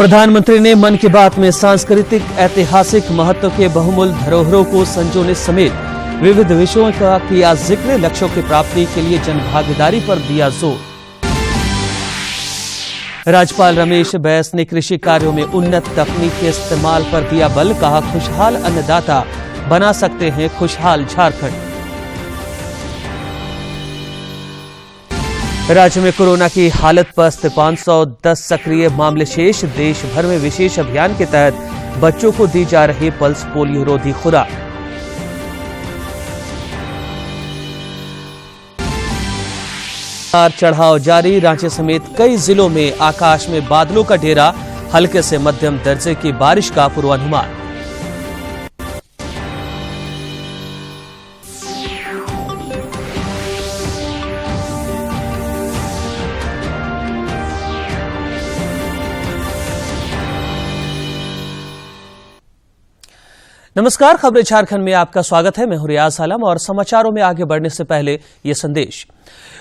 प्रधानमंत्री ने मन की बात में सांस्कृतिक ऐतिहासिक महत्व के बहुमूल्य धरोहरों को संजोने समेत विविध विषयों का किया जिक्र। लक्ष्यों की प्राप्ति के लिए जनभागीदारी पर दिया जोर। राज्यपाल रमेश बैस ने कृषि कार्यों में उन्नत तकनीक के इस्तेमाल पर दिया बल। कहा, खुशहाल अन्नदाता बना सकते हैं खुशहाल झारखंड। राज्य में कोरोना की हालत पस्त, 510 सक्रिय मामले शेष। देश भर में विशेष अभियान के तहत बच्चों को दी जा रही पल्स पोलियो रोधी खुराक। चढ़ाव जारी, रांची समेत कई जिलों में आकाश में बादलों का डेरा। हल्के से मध्यम दर्जे की बारिश का पूर्वानुमान। नमस्कार, खबरें झारखंड में आपका स्वागत है। मैं हूं रियाज आलम और समाचारों में आगे बढ़ने से पहले ये संदेश।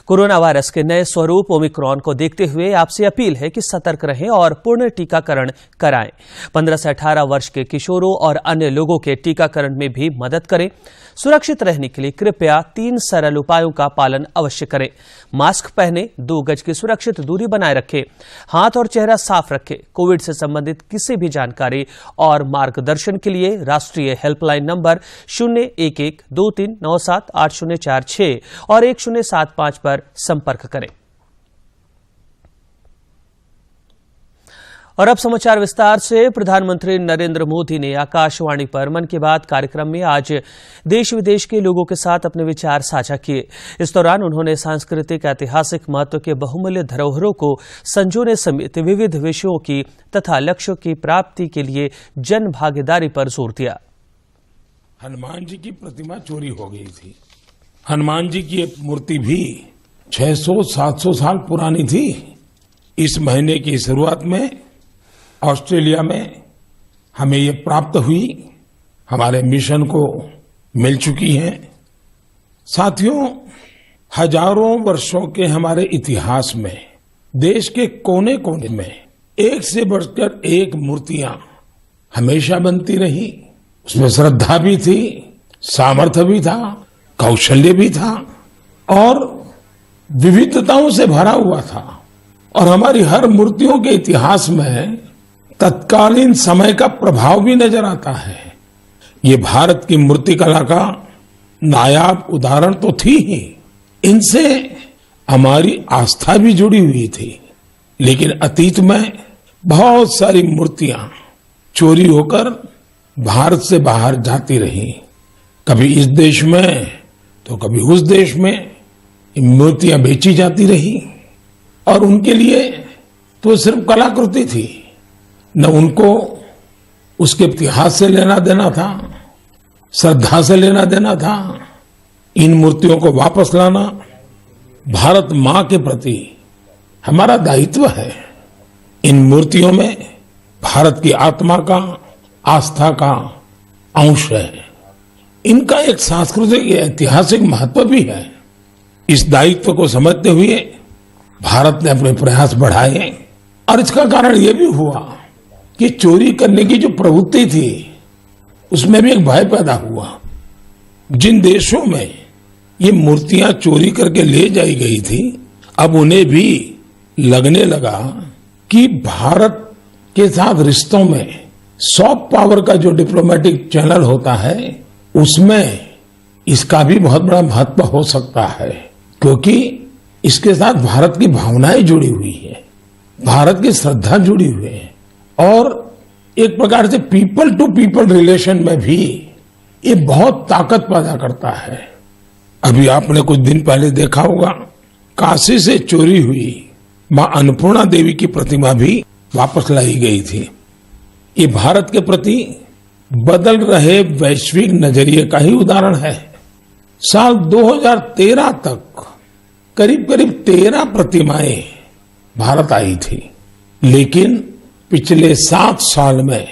कोरोना वायरस के नए स्वरूप ओमिक्रॉन को देखते हुए आपसे अपील है कि सतर्क रहें और पूर्ण टीकाकरण कराएं। 15 से 18 वर्ष के किशोरों और अन्य लोगों के टीकाकरण में भी मदद करें। सुरक्षित रहने के लिए कृपया 3 सरल उपायों का पालन अवश्य करें। मास्क पहनें, 2 गज की सुरक्षित दूरी बनाए रखें, हाथ और चेहरा साफ रखें। कोविड से संबंधित किसी भी जानकारी और मार्गदर्शन के लिए राष्ट्रीय हेल्पलाइन नंबर 011-2397-8046 और 1075 पर संपर्क करें। और अब समाचार विस्तार से। प्रधानमंत्री नरेंद्र मोदी ने आकाशवाणी पर मन की बात कार्यक्रम में आज देश विदेश के लोगों के साथ अपने विचार साझा किए। इस दौरान उन्होंने सांस्कृतिक ऐतिहासिक महत्व के बहुमूल्य धरोहरों को संजोने समेत विविध विषयों की तथा लक्ष्यों की प्राप्ति के लिए जन भागीदारी पर जोर दिया। हनुमान जी की प्रतिमा चोरी हो गई थी। हनुमान जी की एक मूर्ति भी 600-700 साल पुरानी थी। इस महीने की शुरुआत में ऑस्ट्रेलिया में हमें ये प्राप्त हुई, हमारे मिशन को मिल चुकी है। साथियों, हजारों वर्षों के हमारे इतिहास में देश के कोने कोने में एक से बढ़कर एक मूर्तियां हमेशा बनती रही। उसमें श्रद्धा भी थी, सामर्थ्य भी था, कौशल्य भी था और विविधताओं से भरा हुआ था। और हमारी हर मूर्तियों के इतिहास में तत्कालीन समय का प्रभाव भी नजर आता है। ये भारत की मूर्तिकला का नायाब उदाहरण तो थी ही, इनसे हमारी आस्था भी जुड़ी हुई थी। लेकिन अतीत में बहुत सारी मूर्तियां चोरी होकर भारत से बाहर जाती रही। कभी इस देश में तो कभी उस देश में मूर्तियां बेची जाती रही। और उनके लिए तो सिर्फ कलाकृति थी, न उनको उसके इतिहास से लेना देना था, श्रद्धा से लेना देना था। इन मूर्तियों को वापस लाना भारत मां के प्रति हमारा दायित्व है। इन मूर्तियों में भारत की आत्मा का, आस्था का अंश है। इनका एक सांस्कृतिक ऐतिहासिक महत्व भी है। इस दायित्व को समझते हुए भारत ने अपने प्रयास बढ़ाए और इसका कारण यह भी हुआ कि चोरी करने की जो प्रवृत्ति थी उसमें भी एक भय पैदा हुआ। जिन देशों में ये मूर्तियां चोरी करके ले जाई गई थी, अब उन्हें भी लगने लगा कि भारत के साथ रिश्तों में सॉफ्ट पावर का जो डिप्लोमेटिक चैनल होता है उसमें इसका भी बहुत बड़ा महत्व हो सकता है, क्योंकि इसके साथ भारत की भावनाएं जुड़ी हुई है, भारत की श्रद्धा जुड़ी हुई है और एक प्रकार से पीपल टू पीपल रिलेशन में भी ये बहुत ताकत पैदा करता है। अभी आपने कुछ दिन पहले देखा होगा, काशी से चोरी हुई मां अन्नपूर्णा देवी की प्रतिमा भी वापस लाई गई थी। ये भारत के प्रति बदल रहे वैश्विक नजरिए का ही उदाहरण है। साल 2013 तक करीब करीब 13 प्रतिमाएं भारत आई थी, लेकिन पिछले 7 साल में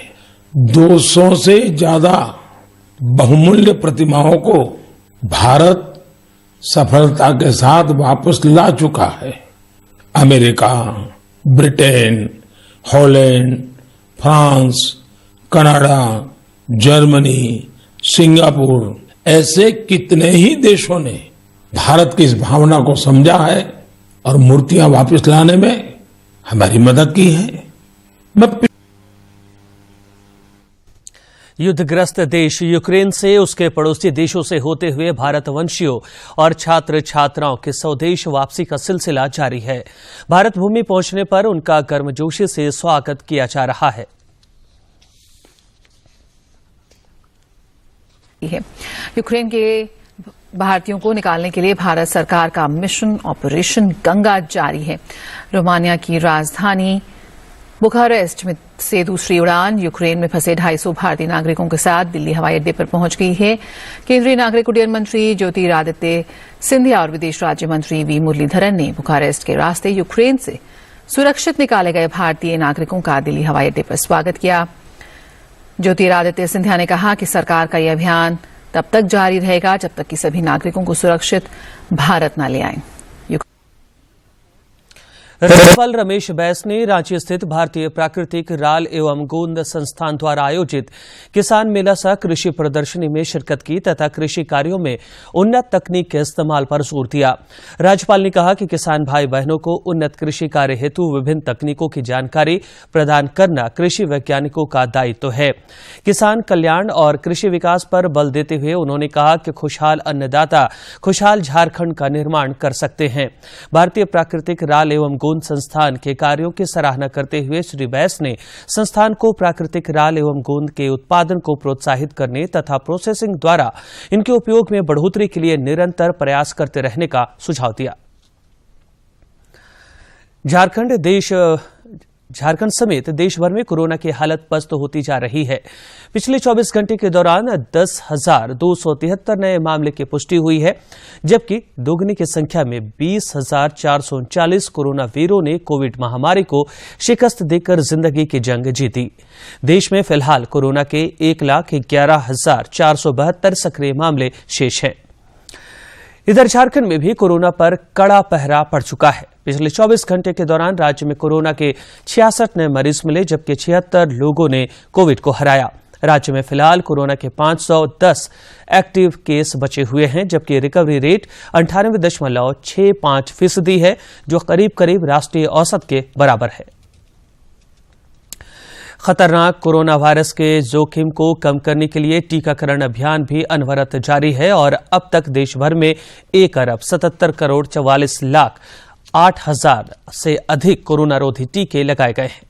200 से ज्यादा बहुमूल्य प्रतिमाओं को भारत सफलता के साथ वापस ला चुका है। America, Britain, Holland, France, Canada, Germany, Singapore, ऐसे कितने ही देशों ने भारत की इस भावना को समझा है और मूर्तियां वापस लाने में हमारी मदद की है। मैं युद्धग्रस्त देश यूक्रेन से उसके पड़ोसी देशों से होते हुए भारतवंशियों और छात्र छात्राओं के स्वदेश वापसी का सिलसिला जारी है। भारत भूमि पहुंचने पर उनका गर्मजोशी से स्वागत किया जा रहा है। यूक्रेन के भारतीयों को निकालने के लिए भारत सरकार का मिशन ऑपरेशन गंगा जारी है। रोमानिया की राजधानी बुखारेस्ट में से दूसरी उड़ान यूक्रेन में फंसे 250 भारतीय नागरिकों के साथ दिल्ली हवाई अड्डे पर पहुंच गई है। केंद्रीय नागरिक उड्डयन मंत्री ज्योतिरादित्य सिंधिया और विदेश राज्य मंत्री वी मुरलीधरन ने बुखारेस्ट के रास्ते यूक्रेन से सुरक्षित निकाले गए भारतीय नागरिकों का दिल्ली हवाई अड्डे पर स्वागत किया। ज्योतिरादित्य सिंधिया ने कहा कि सरकार का यह अभियान तब तक जारी रहेगा जब तक कि सभी नागरिकों को सुरक्षित भारत न ले आएं। राज्यपाल रमेश बैस ने रांची स्थित भारतीय प्राकृतिक राल एवं गोंद संस्थान द्वारा आयोजित किसान मेला सह कृषि प्रदर्शनी में शिरकत की तथा कृषि कार्यों में उन्नत तकनीक के इस्तेमाल पर जोर दिया। राज्यपाल ने कहा कि किसान भाई बहनों को उन्नत कृषि कार्य हेतु विभिन्न तकनीकों की जानकारी प्रदान करना कृषि वैज्ञानिकों का दायित्व है। किसान कल्याण और कृषि विकास पर बल देते हुए उन्होंने कहा कि खुशहाल अन्नदाता खुशहाल झारखंड का निर्माण कर सकते हैं। भारतीय प्राकृतिक राल एवं गोंद संस्थान के कार्यों की सराहना करते हुए श्री बैस ने संस्थान को प्राकृतिक राल एवं गोंद के उत्पादन को प्रोत्साहित करने तथा प्रोसेसिंग द्वारा इनके उपयोग में बढ़ोतरी के लिए निरंतर प्रयास करते रहने का सुझाव दिया। झारखंड समेत देश भर में कोरोना की हालत पस्त होती जा रही है। पिछले 24 घंटे के दौरान 10,273 नए मामले की पुष्टि हुई है, जबकि दोगुनी की संख्या में 20,439 कोरोना वीरों ने कोविड महामारी को शिकस्त देकर जिंदगी की जंग जीती। देश में फिलहाल कोरोना के 1,11,472 सक्रिय मामले शेष हैं। इधर झारखंड में भी कोरोना पर कड़ा पहरा पड़ चुका है। पिछले 24 घंटे के दौरान राज्य में कोरोना के 66 नए मरीज मिले, जबकि 76 लोगों ने कोविड को हराया। राज्य में फिलहाल कोरोना के 510 एक्टिव केस बचे हुए हैं, जबकि रिकवरी रेट 98.65% है, जो करीब करीब राष्ट्रीय औसत के बराबर है। खतरनाक कोरोना वायरस के जोखिम को कम करने के लिए टीकाकरण अभियान भी अनवरत जारी है और अब तक देश भर में 1,77,44,08,000 से अधिक कोरोना रोधी टीके लगाए गए हैं।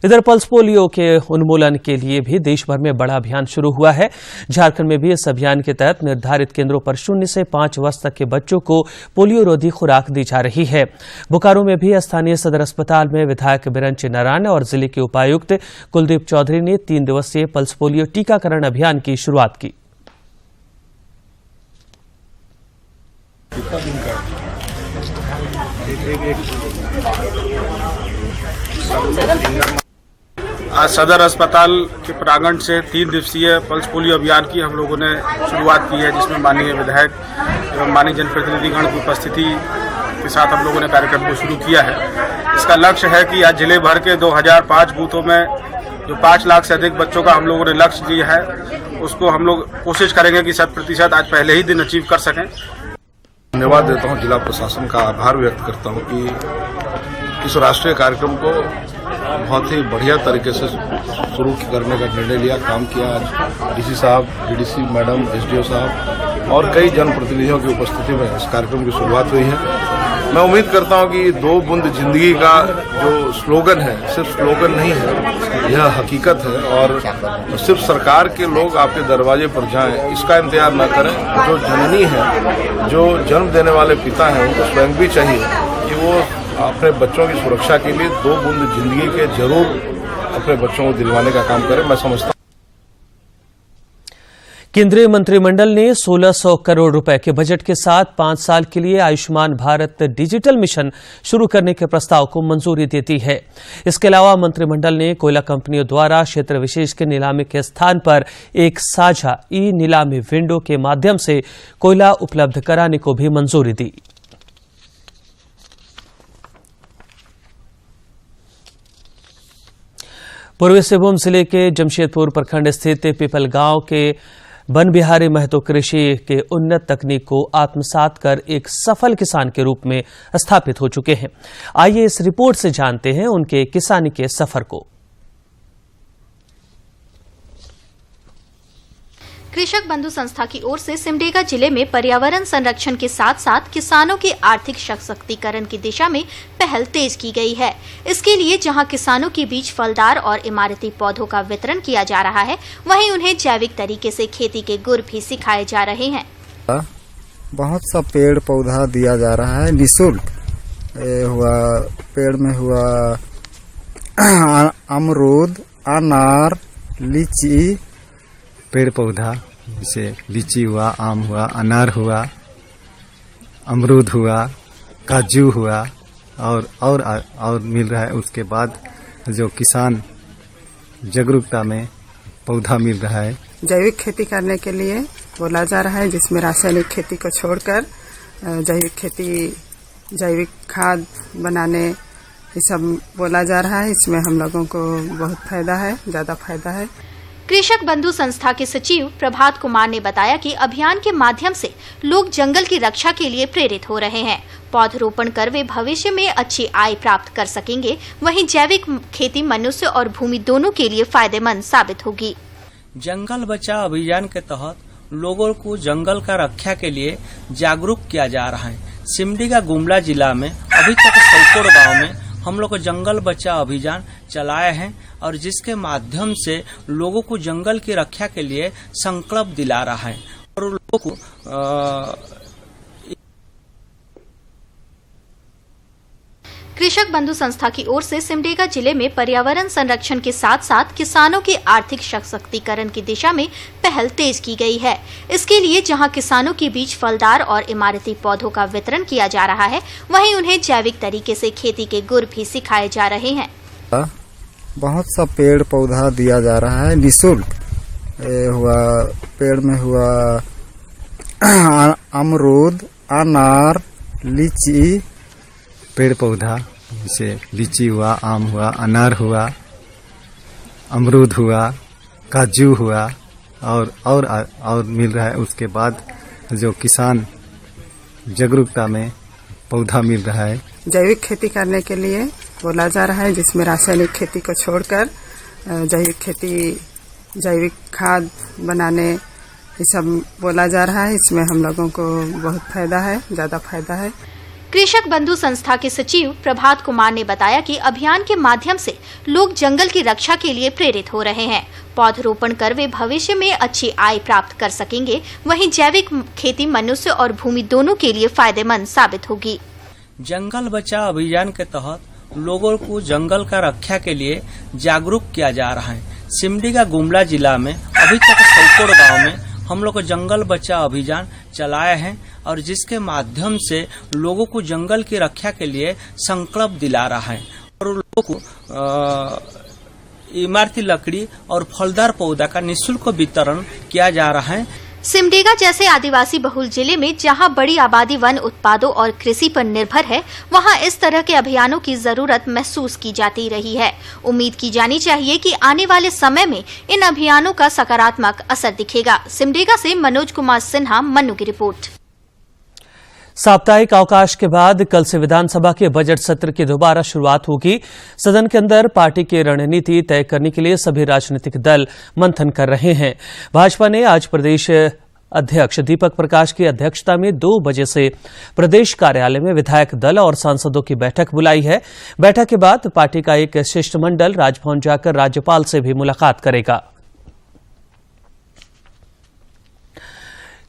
इधर पल्स पोलियो के उन्मूलन के लिए भी देश भर में बड़ा अभियान शुरू हुआ है। झारखंड में भी इस अभियान के तहत निर्धारित केंद्रों पर 0 से 5 वर्ष तक के बच्चों को पोलियो रोधी खुराक दी जा रही है। बोकारो में भी स्थानीय सदर अस्पताल में विधायक बिरंची नारायण और जिले के उपायुक्त कुलदीप चौधरी ने 3 दिवसीय पल्स पोलियो टीकाकरण अभियान की शुरुआत की। आज सदर अस्पताल के प्रांगण से 3 दिवसीय पल्स पोलियो अभियान की हम लोगों ने शुरुआत की है, जिसमें माननीय विधायक एवं माननीय जनप्रतिनिधिगण की उपस्थिति के साथ हम लोगों ने कार्यक्रम को शुरू किया है। इसका लक्ष्य है कि आज जिले भर के 2005 बूथों में जो 5 लाख से अधिक बच्चों का हम लोगों ने लक्ष्य दिया है, उसको हम लोग कोशिश करेंगे कि 100% आज पहले ही दिन अचीव कर सकें। धन्यवाद देता हूं, जिला प्रशासन का आभार व्यक्त करता हूं कि इस राष्ट्रीय कार्यक्रम को बहुत ही बढ़िया तरीके से शुरू करने का निर्णय लिया, काम किया। आज डीसी साहब, डीडीसी मैडम, एसडीओ साहब और कई जनप्रतिनिधियों की उपस्थिति में इस कार्यक्रम की शुरुआत हुई है। मैं उम्मीद करता हूं कि 2 बूंद जिंदगी का जो स्लोगन है सिर्फ स्लोगन नहीं है, यह हकीकत है और सिर्फ सरकार के लोग आपके दरवाजे पर जाएं इसका इंतजार न करें। जो जननी है, जो जन्म देने वाले पिता हैं, उनको स्वयं भी चाहिए कि वो अपने बच्चों की सुरक्षा के लिए 2 बूंद जिंदगी के जरूर अपने बच्चों को दिलवाने का काम करें। मैं समझता हूं केंद्रीय मंत्रिमंडल ने 1600 करोड़ रुपए के बजट के साथ 5 साल के लिए आयुष्मान भारत डिजिटल मिशन शुरू करने के प्रस्ताव को मंजूरी दे दी है। इसके अलावा मंत्रिमंडल ने कोयला कंपनियों द्वारा क्षेत्र विशेष के नीलामी के स्थान पर एक साझा ई नीलामी विंडो के माध्यम से कोयला उपलब्ध कराने को भी मंजूरी दी। पूर्वी सिंहभूम जिले के जमशेदपुर प्रखंड स्थित पीपल गांव के बन बिहारी महतो कृषि के उन्नत तकनीक को आत्मसात कर एक सफल किसान के रूप में स्थापित हो चुके हैं। आइए इस रिपोर्ट से जानते हैं उनके किसानी के सफर को। कृषक बंधु संस्था की ओर से सिमडेगा जिले में पर्यावरण संरक्षण के साथ साथ किसानों के आर्थिक सशक्तिकरण की दिशा में पहल तेज की गई है। इसके लिए जहां किसानों के बीच फलदार और इमारती पौधों का वितरण किया जा रहा है, वहीं उन्हें जैविक तरीके से खेती के गुर भी सिखाए जा रहे हैं। बहुत सा पेड़ पौधा दिया जा रहा है निःशुल्क। हुआ पेड़ में हुआ अमरूद, अनार, लीची, पेड़ पौधा जैसे लीची हुआ, आम हुआ, अनार हुआ, अमरूद हुआ, काजू हुआ और मिल रहा है। उसके बाद जो किसान जागरूकता में पौधा मिल रहा है। जैविक खेती करने के लिए बोला जा रहा है, जिसमें रासायनिक खेती को छोड़कर जैविक खेती, जैविक खाद बनाने ये सब बोला जा रहा है। इसमें हम लोगों को बहुत फायदा है, ज्यादा फायदा है। कृषक बंधु संस्था के सचिव प्रभात कुमार ने बताया कि अभियान के माध्यम से लोग जंगल की रक्षा के लिए प्रेरित हो रहे हैं। पौधरोपण कर वे भविष्य में अच्छी आय प्राप्त कर सकेंगे। वहीं जैविक खेती मनुष्य और भूमि दोनों के लिए फायदेमंद साबित होगी। जंगल बचाओ अभियान के तहत लोगों को जंगल का रक्षा के लिए जागरूक किया जा रहा है। सिमडेगा गुमला जिला में अभी तक सौकोड़ गाँव में हम लोग जंगल बचाओ अभियान चलाए हैं और जिसके माध्यम से लोगों को जंगल की रक्षा के लिए संकल्प दिला रहा है और लोगों को कृषक बंधु संस्था की ओर से सिमडेगा जिले में पर्यावरण संरक्षण के साथ साथ किसानों के आर्थिक सशक्तिकरण की दिशा में पहल तेज की गई है। इसके लिए जहां किसानों के बीच फलदार और इमारती पौधों का वितरण किया जा रहा है, वहीं उन्हें जैविक तरीके से खेती के गुर भी सिखाए जा रहे हैं। बहुत सा पेड़ पौधा दिया जा रहा है निःशुल्क। हुआ पेड़ में हुआ अमरूद, अनार, लीची, पेड़ पौधा जैसे लीची हुआ, आम हुआ, अनार हुआ, अमरूद हुआ, काजू हुआ और मिल रहा है। उसके बाद जो किसान जागरूकता में पौधा मिल रहा है। जैविक खेती करने के लिए बोला जा रहा है, जिसमें रासायनिक खेती को छोड़कर जैविक खेती, जैविक खाद बनाने ये सब बोला जा रहा है। इसमें हम लोगों को बहुत फायदा है, ज्यादा फायदा है। कृषक बंधु संस्था के सचिव प्रभात कुमार ने बताया कि अभियान के माध्यम से लोग जंगल की रक्षा के लिए प्रेरित हो रहे हैं। पौधरोपण कर वे भविष्य में अच्छी आय प्राप्त कर सकेंगे। वहीं जैविक खेती मनुष्य और भूमि दोनों के लिए फायदेमंद साबित होगी। जंगल बचाओ अभियान के तहत लोगों को जंगल का रक्षा के लिए जागरूक किया जा रहा है। सिमडेगा गुमला जिला में अभी तक सौकोड़ गाँव में हम लोग जंगल बचाओ अभियान चलाए हैं और जिसके माध्यम से लोगों को जंगल की रक्षा के लिए संकल्प दिला रहा है और लोगों को इमारती लकड़ी और फलदार पौधा का निःशुल्क वितरण किया जा रहा है। सिमडेगा जैसे आदिवासी बहुल जिले में जहां बड़ी आबादी वन उत्पादों और कृषि पर निर्भर है, वहां इस तरह के अभियानों की जरूरत महसूस की जाती रही है। उम्मीद की जानी चाहिए कि आने वाले समय में इन अभियानों का सकारात्मक असर दिखेगा। सिमडेगा से मनोज कुमार सिन्हा, मन्नू की रिपोर्ट। साप्ताहिक अवकाश के बाद कल से विधानसभा के बजट सत्र की दोबारा शुरुआत होगी। सदन के अंदर पार्टी की रणनीति तय करने के लिए सभी राजनीतिक दल मंथन कर रहे हैं। भाजपा ने आज प्रदेश अध्यक्ष दीपक प्रकाश की अध्यक्षता में 2 बजे से प्रदेश कार्यालय में विधायक दल और सांसदों की बैठक बुलाई है। बैठक के बाद पार्टी का एक शिष्टमंडल राजभवन जाकर राज्यपाल से भी मुलाकात करेगा।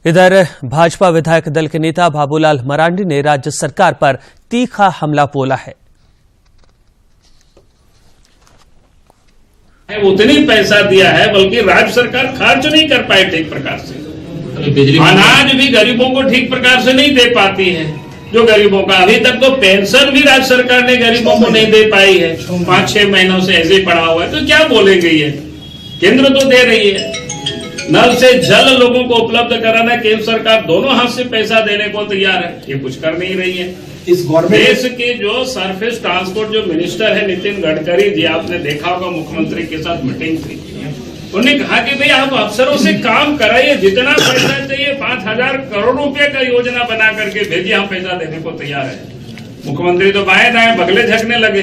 इधर भाजपा विधायक दल के नेता बाबूलाल मरांडी ने राज्य सरकार पर तीखा हमला बोला है। उतनी पैसा दिया है, बल्कि राज्य सरकार खर्च नहीं कर पाए ठीक प्रकार से। अनाज भी गरीबों को ठीक प्रकार से नहीं दे पाती है। जो गरीबों का अभी तक तो पेंशन भी राज्य सरकार ने गरीबों को नहीं दे पाई है। 5-6 महीनों से ऐसे ही पड़ा हुआ है, तो क्या बोलेंगे ये? केंद्र तो दे रही है। नल से जल लोगों को उपलब्ध कराना केंद्र सरकार दोनों हाथ से पैसा देने को तैयार है, ये कुछ कर नहीं रही है। इस गवर्नमेंट देश के जो सरफेस ट्रांसपोर्ट जो मिनिस्टर है नितिन गडकरी जी, आपने देखा होगा मुख्यमंत्री के साथ मीटिंग थी, उन्होंने कहा कि भाई आप अफसरों से काम कराइए, जितना पैसा चाहिए 5,000 करोड़ रुपए का योजना बना करके भेजिए, हम पैसा देने को तैयार है। मुख्यमंत्री तो बाएं दाएं बगले झकने लगे,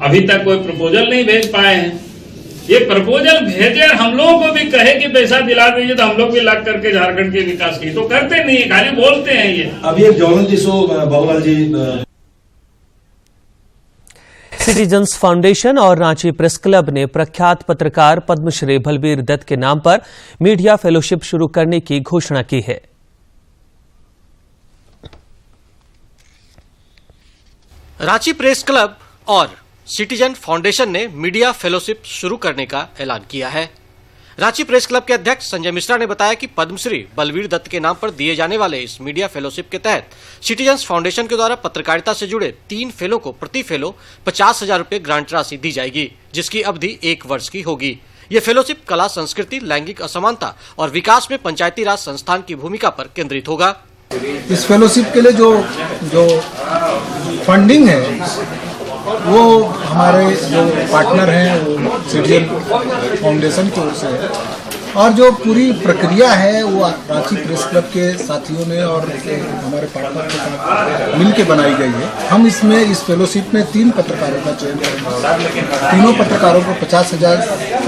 अभी तक कोई प्रपोजल नहीं भेज पाए हैं। ये प्रपोजल भेजे और हम लोगों को भी कहे कि पैसा दिला दीजिए तो हम लोग भी लग करके झारखंड के विकास की, तो करते नहीं, खाली बोलते हैं। ये अभी एक जवान बाबूलाल जी सिटीजन्स फाउंडेशन और रांची प्रेस क्लब ने प्रख्यात पत्रकार पद्मश्री बलबीर दत्त के नाम पर मीडिया फेलोशिप शुरू करने की घोषणा की है। रांची प्रेस क्लब और सिटीजन फाउंडेशन ने मीडिया फेलोशिप शुरू करने का ऐलान किया है। रांची प्रेस क्लब के अध्यक्ष संजय मिश्रा ने बताया कि पद्मश्री बलबीर दत्त के नाम पर दिए जाने वाले इस मीडिया फेलोशिप के तहत सिटीजन्स फाउंडेशन के द्वारा पत्रकारिता से जुड़े 3 फेलो को प्रति फेलो 50,000 रुपए ग्रांट राशि दी जाएगी, जिसकी अवधि 1 वर्ष की होगी। ये फेलोशिप कला, संस्कृति, लैंगिक असमानता और विकास में पंचायती राज संस्थान की भूमिका पर केंद्रित होगा। इस फेलोशिप के लिए जो फंडिंग है वो हमारे जो पार्टनर हैं वो सिटीजन फाउंडेशन की ओर से है, और जो पूरी प्रक्रिया है वो रांची प्रेस क्लब के साथियों ने और हमारे पार्टनर के साथ मिल के बनाई गई है। हम इसमें इस फेलोशिप में 3 पत्रकारों का चयन करेंगे। तीनों पत्रकारों को 50,000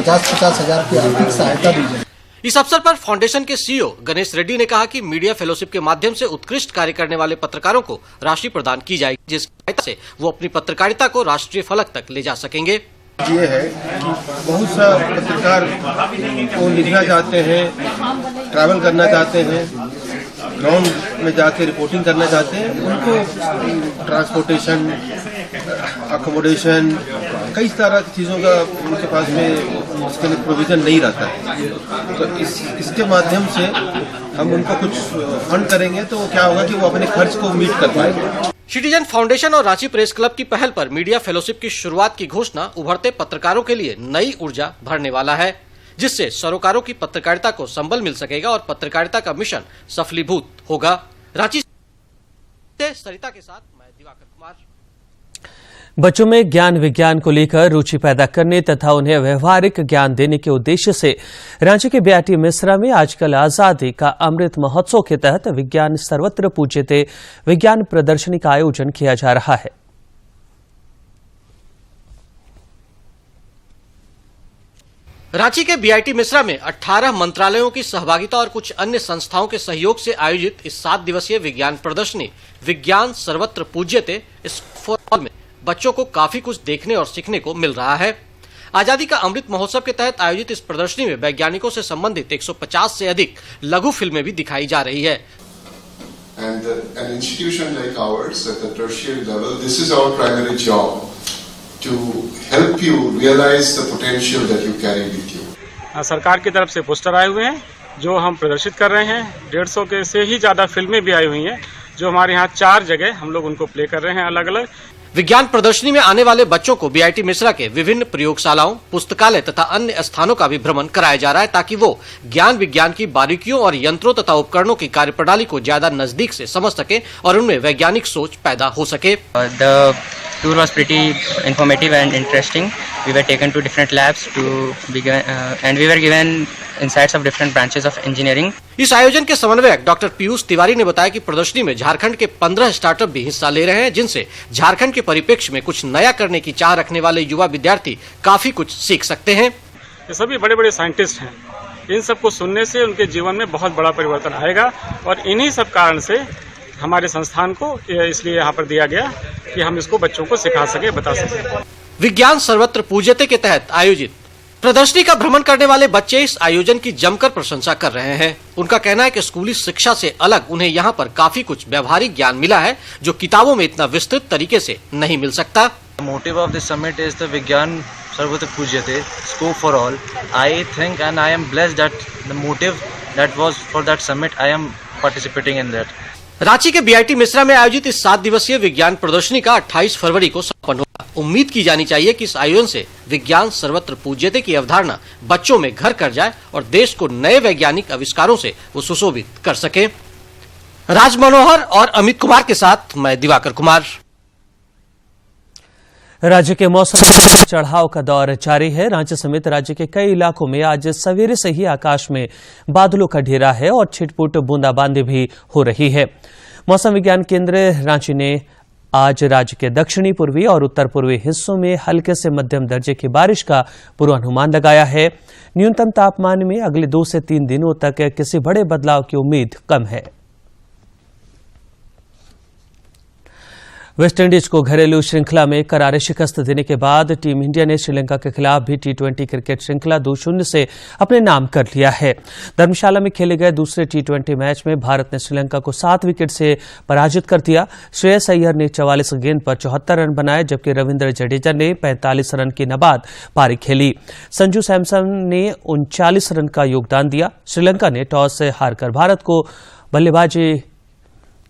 की आर्थिक सहायता दी जाएगी। इस अवसर पर फाउंडेशन के सीईओ गणेश रेड्डी ने कहा कि मीडिया फेलोशिप के माध्यम से उत्कृष्ट कार्य करने वाले पत्रकारों को राशि प्रदान की जाएगी, जिसकी सहायता से वो अपनी पत्रकारिता को राष्ट्रीय फलक तक ले जा सकेंगे। ये है कि बहुत सा पत्रकार को लिखना चाहते हैं, ट्रैवल करना चाहते हैं, ग्राउंड में जाके रिपोर्टिंग करना चाहते हैं, उनको ट्रांसपोर्टेशन, अकोमोडेशन, कई तरह की चीज़ों का उनके पास में उसके लिए प्रोविज़न नहीं रहता है। तो इसके माध्यम से हम उनको कुछ फंड करेंगे तो क्या होगा कि वो अपने खर्च को मीट कर पाएंगे। सिटीजन फाउंडेशन और रांची प्रेस क्लब की पहल पर मीडिया फेलोशिप की शुरुआत की घोषणा उभरते पत्रकारों के लिए नई ऊर्जा भरने वाला है, जिससे सरोकारों की पत्रकारिता को संबल मिल सकेगा और पत्रकारिता का मिशन सफलीभूत होगा। रांची से सरिता के साथ मैं दिवाकर कुमार। बच्चों में ज्ञान विज्ञान को लेकर रुचि पैदा करने तथा उन्हें व्यवहारिक ज्ञान देने के उद्देश्य से रांची के बीआईटी मिश्रा में आजकल आजादी का अमृत महोत्सव के तहत विज्ञान सर्वत्र पूज्यते विज्ञान प्रदर्शनी का आयोजन किया जा रहा है। रांची के बीआईटी मिश्रा में 18 मंत्रालयों की सहभागिता और कुछ अन्य संस्थाओं के सहयोग से आयोजित इस 7 दिवसीय विज्ञान प्रदर्शनी विज्ञान सर्वत्र पूज्यते इस फॉर ऑल में बच्चों को काफी कुछ देखने और सीखने को मिल रहा है। आजादी का अमृत महोत्सव के तहत आयोजित इस प्रदर्शनी में वैज्ञानिकों से संबंधित 150 से अधिक लघु फिल्में भी दिखाई जा रही है। And an institution like ours at the tertiary level, this is our primary job to help you realize the potential that you carry with you. सरकार की तरफ से पोस्टर आए हुए हैं जो हम प्रदर्शित कर रहे हैं। 150 के से ही ज्यादा फिल्में भी आई हुई हैं जो हमारे यहाँ 4 जगह हम लोग उनको प्ले कर रहे हैं अलग अलग। विज्ञान प्रदर्शनी में आने वाले बच्चों को बीआईटी मिश्रा के विभिन्न प्रयोगशालाओं, पुस्तकालय तथा अन्य स्थानों का भी भ्रमण कराया जा रहा है, ताकि वो ज्ञान विज्ञान की बारीकियों और यंत्रों तथा उपकरणों की कार्यप्रणाली को ज्यादा नजदीक से समझ सके और उनमें वैज्ञानिक सोच पैदा हो सके। The tour was pretty informative and interesting. We were taken to different labs and we were given insights of different branches of engineering. इस आयोजन के समन्वयक डॉक्टर पीयूष तिवारी ने बताया कि प्रदर्शनी में झारखंड के 15 स्टार्टअप भी हिस्सा ले रहे हैं, जिनसे झारखंड के परिप्रेक्ष्य में कुछ नया करने की चाह रखने वाले युवा विद्यार्थी काफी कुछ सीख सकते हैं। ये सभी बड़े बड़े साइंटिस्ट हैं, इन सबको सुनने से उनके जीवन में बहुत बड़ा परिवर्तन आएगा और इन्हीं सब कारण से हमारे संस्थान को इसलिए यहाँ पर दिया गया कि हम इसको बच्चों को सिखा सके, बता सके। विज्ञान सर्वत्र पूज्यते के तहत आयोजित प्रदर्शनी का भ्रमण करने वाले बच्चे इस आयोजन की जमकर प्रशंसा कर रहे हैं। उनका कहना है कि स्कूली शिक्षा से अलग उन्हें यहाँ पर काफी कुछ व्यवहारिक ज्ञान मिला है जो किताबों में इतना विस्तृत तरीके से नहीं मिल सकता। Motive of this summit is the विज्ञान सर्वत्र पूज्यते, scope for all. I think and I am blessed that the motive that was for that summit, I am participating in that. Ranchi के बीआईटी मिश्रा में आयोजित इस 7 दिवसीय विज्ञान प्रदर्शनी का 28 फरवरी को समापन होगा। उम्मीद की जानी चाहिए कि इस आयोजन से विज्ञान सर्वत्र पूज्यते की अवधारणा बच्चों में घर कर जाए और देश को नए वैज्ञानिक आविष्कारों से वो सुशोभित कर सके। राज मनोहर और अमित कुमार के साथ मैं दिवाकर कुमार। राज्य के मौसम में चढ़ाव का दौर जारी है। रांची समेत राज्य के कई इलाकों में आज सवेरे से ही आकाश में बादलों का घेरा है और छिटपुट बूंदाबांदी भी हो रही है। मौसम विज्ञान केंद्र रांची ने आज राज्य के दक्षिणी पूर्वी और उत्तर पूर्वी हिस्सों में हल्के से मध्यम दर्जे की बारिश का पूर्वानुमान लगाया है। न्यूनतम तापमान में अगले 2 से 3 दिनों तक किसी बड़े बदलाव की उम्मीद कम है। वेस्टइंडीज को घरेलू श्रृंखला में करारी शिकस्त देने के बाद टीम इंडिया ने श्रीलंका के खिलाफ भी T20 क्रिकेट श्रृंखला 2-0 से अपने नाम कर लिया है। धर्मशाला में खेले गए दूसरे T20 मैच में भारत ने श्रीलंका को 7 विकेट से पराजित कर दिया। श्रेयस अय्यर ने 44 गेंद पर 74 रन बनाए, जबकि रविंद्र जडेजा ने 45 रन की नबाद पारी खेली। संजू सैमसन ने 39 रन का योगदान दिया। श्रीलंका ने टॉस से हारकर भारत को बल्लेबाजी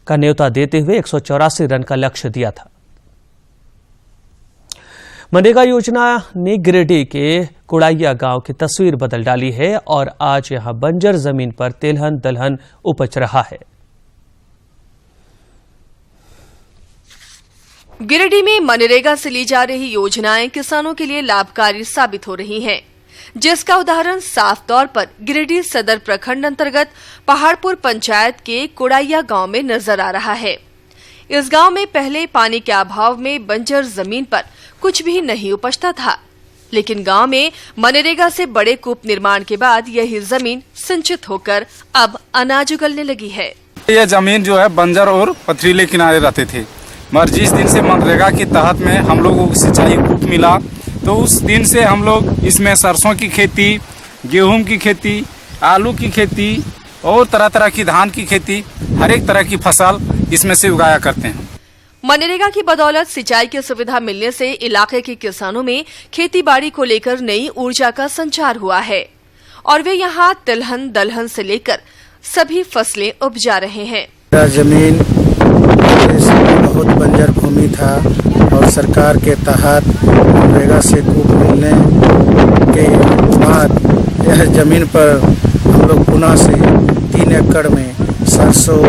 का न्योता देते हुए 184 रन का लक्ष्य दिया था। मनरेगा योजना ने गिरिडीह के कुड़ाइया गांव की तस्वीर बदल डाली है और आज यहां बंजर जमीन पर तिलहन दलहन उपज रहा है। गिरिडीह में मनरेगा से ली जा रही योजनाएं किसानों के लिए लाभकारी साबित हो रही हैं, जिसका उदाहरण साफ तौर पर गिरिडीह सदर प्रखंड अंतर्गत पहाड़पुर पंचायत के कुड़ाइया गांव में नजर आ रहा है। इस गांव में पहले पानी के अभाव में बंजर जमीन पर कुछ भी नहीं उपजता था, लेकिन गांव में मनरेगा से बड़े कूप निर्माण के बाद यही जमीन सिंचित होकर अब अनाज उगलने लगी है। यह जमीन जो है बंजर और पथरीले किनारे रहते थे, मगर जिस दिन से मनरेगा के तहत में हम लोगों को सिंचाई कूप मिला तो उस दिन से हम लोग इसमें सरसों की खेती, गेहूं की खेती, आलू की खेती और तरह तरह की धान की खेती, हर एक तरह की फसल इसमें से उगाया करते हैं। मनरेगा की बदौलत सिंचाई की सुविधा मिलने से इलाके के किसानों में खेती बाड़ी को लेकर नई ऊर्जा का संचार हुआ है और वे यहाँ तिलहन दलहन से लेकर सभी फसलें उपजा रहे हैं। जमीन बहुत बंजर भूमि था और सरकार के तहत मनरेगा से कूप मिलने के बाद यह जमीन पर हम लोग पुनः से 3 एकड़ में सरसों,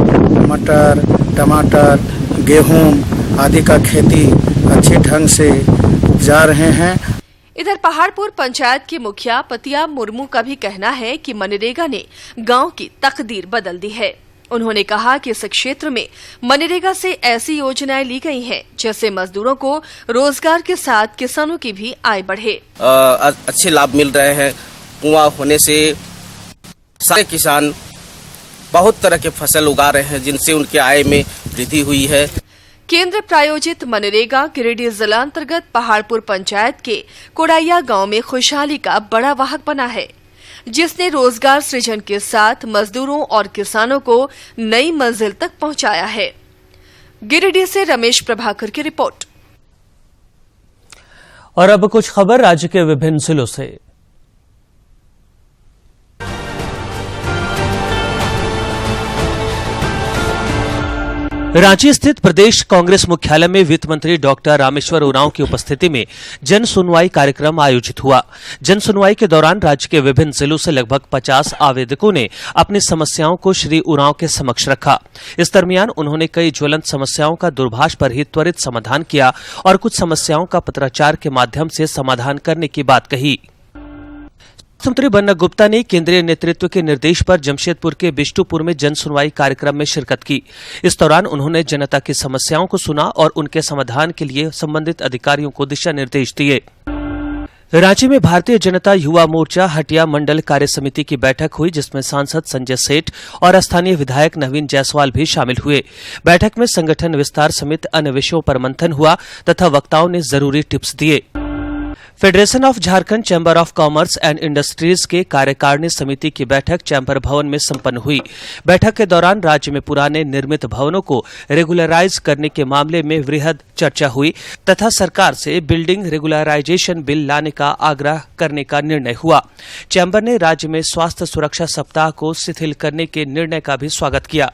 मटर, टमाटर, गेहूं आदि का खेती अच्छे ढंग से उपजा रहे हैं। इधर पहाड़पुर पंचायत के मुखिया पतिया मुर्मू का भी कहना है कि मनरेगा ने गांव की तकदीर बदल दी है। उन्होंने कहा कि इस क्षेत्र में मनरेगा से ऐसी योजनाएं ली गई हैं जैसे मजदूरों को रोजगार के साथ किसानों की भी आय बढ़े। अच्छे लाभ मिल रहे हैं। कुआं होने से सारे किसान बहुत तरह के फसल उगा रहे हैं, जिनसे उनके आय में वृद्धि हुई है। केंद्र प्रायोजित मनरेगा गिरिडीह जिला अंतर्गत पहाड़पुर पंचायत के कुड़ाइया गांव में खुशहाली का बड़ा वाहक बना है, जिसने रोजगार सृजन के साथ मजदूरों और किसानों को नई मंजिल तक पहुंचाया है। गिरिडीह से रमेश प्रभाकर की रिपोर्ट। और अब कुछ खबर राज्य के विभिन्न जिलों से। रांची स्थित प्रदेश कांग्रेस मुख्यालय में वित्त मंत्री डॉक्टर रामेश्वर उरांव की उपस्थिति में जन सुनवाई कार्यक्रम आयोजित हुआ। जन सुनवाई के दौरान राज्य के विभिन्न जिलों से लगभग 50 आवेदकों ने अपनी समस्याओं को श्री उरांव के समक्ष रखा। इस दरमियान उन्होंने कई ज्वलंत समस्याओं का दूरभाष पर ही त्वरित समाधान किया और कुछ समस्याओं का पत्राचार के माध्यम से समाधान करने की बात कही। मंत्री बन्ना गुप्ता ने केंद्रीय नेतृत्व के निर्देश पर जमशेदपुर के बिष्टुपुर में जन सुनवाई कार्यक्रम में शिरकत की। इस दौरान उन्होंने जनता की समस्याओं को सुना और उनके समाधान के लिए संबंधित अधिकारियों को दिशा निर्देश दिए। रांची में भारतीय जनता युवा मोर्चा हटिया मंडल कार्य समिति की बैठक हुई, जिसमें सांसद संजय सेठ और स्थानीय विधायक नवीन जायसवाल भी शामिल हुए। बैठक में संगठन विस्तार समेत अन्य विषयों पर मंथन हुआ तथा वक्ताओं ने जरूरी टिप्स दिए। Federation of Jharkhand chamber of commerce and industries के कार्यकारिणी समिति की बैठक चैम्बर भवन में संपन्न हुई। बैठक के दौरान राज्य में पुराने निर्मित भवनों को रेगुलराइज करने के मामले में वृहद चर्चा हुई तथा सरकार से बिल्डिंग रेगुलराइजेशन बिल लाने का आग्रह करने का निर्णय हुआ। चैम्बर ने राज्य में स्वास्थ्य सुरक्षा सप्ताह को शिथिल करने के निर्णय का भी स्वागत किया।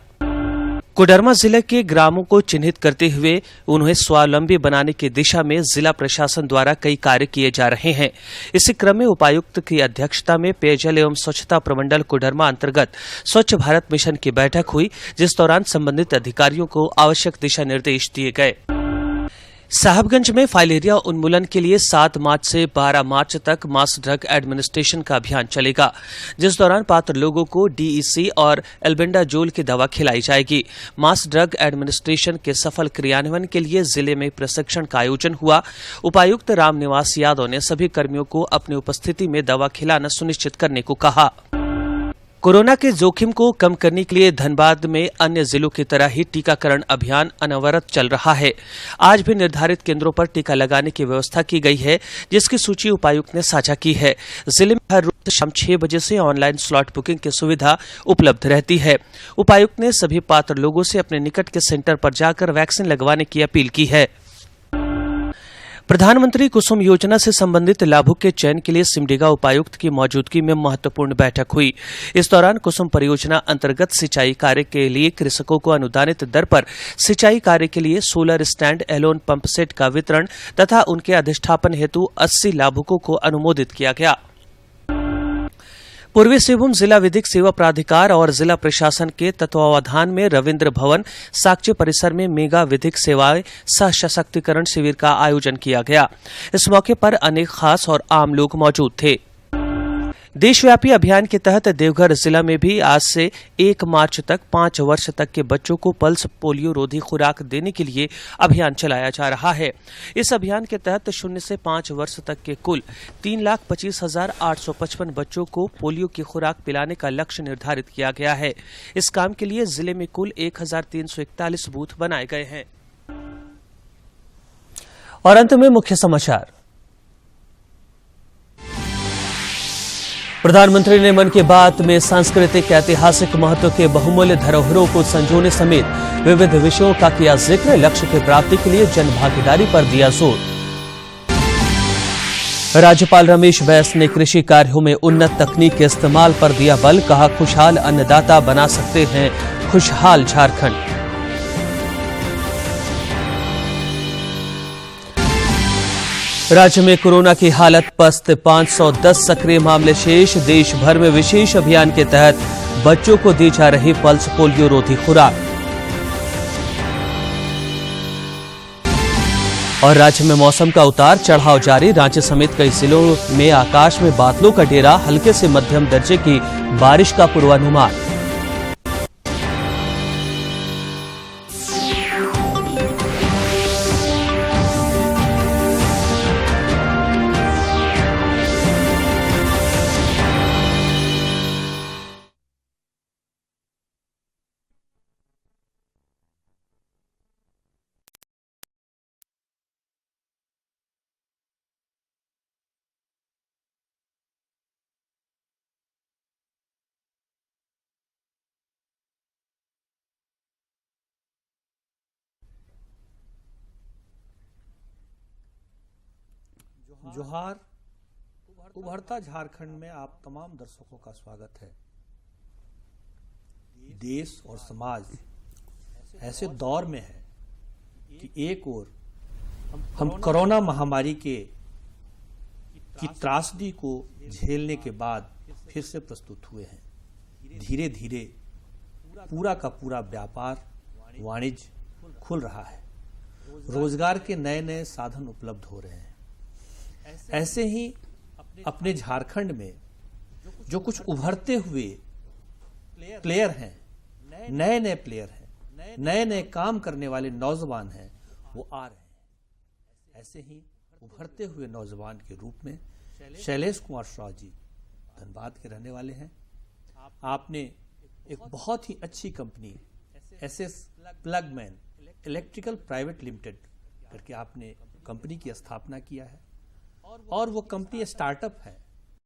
कोडरमा जिले के ग्रामों को चिन्हित करते हुए उन्हें स्वावलंबी बनाने की दिशा में जिला प्रशासन द्वारा कई कार्य किए जा रहे हैं। इसी क्रम में उपायुक्त की अध्यक्षता में पेयजल एवं स्वच्छता प्रमंडल कोडरमा अंतर्गत स्वच्छ भारत मिशन की बैठक हुई, जिस दौरान संबंधित अधिकारियों को आवश्यक दिशा निर्देश दिए गए। साहबगंज में फाइलेरिया उन्मूलन के लिए 7 मार्च से 12 मार्च तक मास ड्रग एडमिनिस्ट्रेशन का अभियान चलेगा, जिस दौरान पात्र लोगों को डीईसी और एल्बेंडाजोल की दवा खिलाई जाएगी। मास ड्रग एडमिनिस्ट्रेशन के सफल क्रियान्वयन के लिए जिले में प्रशिक्षण का आयोजन हुआ। उपायुक्त रामनिवास यादव ने सभी कर्मियों को अपनी उपस्थिति में दवा खिलाना सुनिश्चित करने को कहा। कोरोना के जोखिम को कम करने के लिए धनबाद में अन्य जिलों की तरह ही टीकाकरण अभियान अनवरत चल रहा है। आज भी निर्धारित केंद्रों पर टीका लगाने की व्यवस्था की गई है, जिसकी सूची उपायुक्त ने साझा की है। जिले में हर रोज शाम 6 बजे से ऑनलाइन स्लॉट बुकिंग की सुविधा उपलब्ध रहती है। उपायुक्त ने सभी पात्र लोगों से अपने निकट के सेंटर पर जाकर वैक्सीन लगवाने की अपील की है। प्रधानमंत्री कुसुम योजना से संबंधित लाभुक के चयन के लिए सिमडेगा उपायुक्त की मौजूदगी में महत्वपूर्ण बैठक हुई। इस दौरान कुसुम परियोजना अंतर्गत सिंचाई कार्य के लिए कृषकों को अनुदानित दर पर सिंचाई कार्य के लिए solar stand, alone pump set का वितरण तथा उनके अधिष्ठापन हेतु 80 लाभुकों को अनुमोदित किया गया। पूर्वी सिंहभूम जिला विधिक सेवा प्राधिकार और जिला प्रशासन के तत्वावधान में रविंद्र भवन साक्ष्य परिसर में मेगा विधिक सेवाएं सशक्तिकरण शिविर का आयोजन किया गया। इस मौके पर अनेक खास और आम लोग मौजूद थे। देशव्यापी अभियान के तहत देवघर जिला में भी आज से 1 मार्च तक 5 वर्ष तक के बच्चों को पल्स पोलियो रोधी खुराक देने के लिए अभियान चलाया जा रहा है। इस अभियान के तहत 0 से 5 वर्ष तक के कुल 3,25,855 बच्चों को पोलियो की खुराक पिलाने का लक्ष्य निर्धारित किया गया है। इस काम के लिए जिले में कुल 1,341 बूथ बनाए गए हैं। और अंत में मुख्य समाचार। प्रधानमंत्री ने मन की बात में सांस्कृतिक ऐतिहासिक महत्व के बहुमूल्य धरोहरों को संजोने समेत विविध विषयों का किया जिक्र। लक्ष्य की प्राप्ति के लिए जन भागीदारी पर दिया जोर। राज्यपाल रमेश बैस ने कृषि कार्यों में उन्नत तकनीक के इस्तेमाल पर दिया बल। कहा, खुशहाल अन्नदाता बना सकते हैं खुशहाल झारखंड। राज्य में कोरोना की हालत पस्त, 510 सक्रिय मामले शेष। देश भर में विशेष अभियान के तहत बच्चों को दी जा रही पल्स पोलियो रोधी खुराक। और राज्य में मौसम का उतार चढ़ाव जारी। रांची समेत कई जिलों में आकाश में बादलों का डेरा। हल्के से मध्यम दर्जे की बारिश का पूर्वानुमान। जोहार। उभरता झारखंड में आप तमाम दर्शकों का स्वागत है। देश और समाज ऐसे दौर में है कि एक ओर हम कोरोना महामारी की त्रासदी को झेलने के बाद फिर से प्रस्तुत हुए हैं। धीरे धीरे पूरा का पूरा व्यापार वाणिज्य खुल रहा है। रोजगार के नए नए साधन उपलब्ध हो रहे हैं। ऐसे ही अपने झारखंड में जो कुछ उभरते हुए प्लेयर हैं, नए नए प्लेयर हैं, नए नए काम करने वाले नौजवान हैं, वो आ रहे हैं। ऐसे ही उभरते हुए नौजवान के रूप में शैलेश कुमार श्रॉफ जी धनबाद के रहने वाले हैं। आपने एक बहुत ही अच्छी company SS Plugman electrical private limited करके आपने कंपनी की स्थापना किया है और वो कंपनी स्टार्टअप है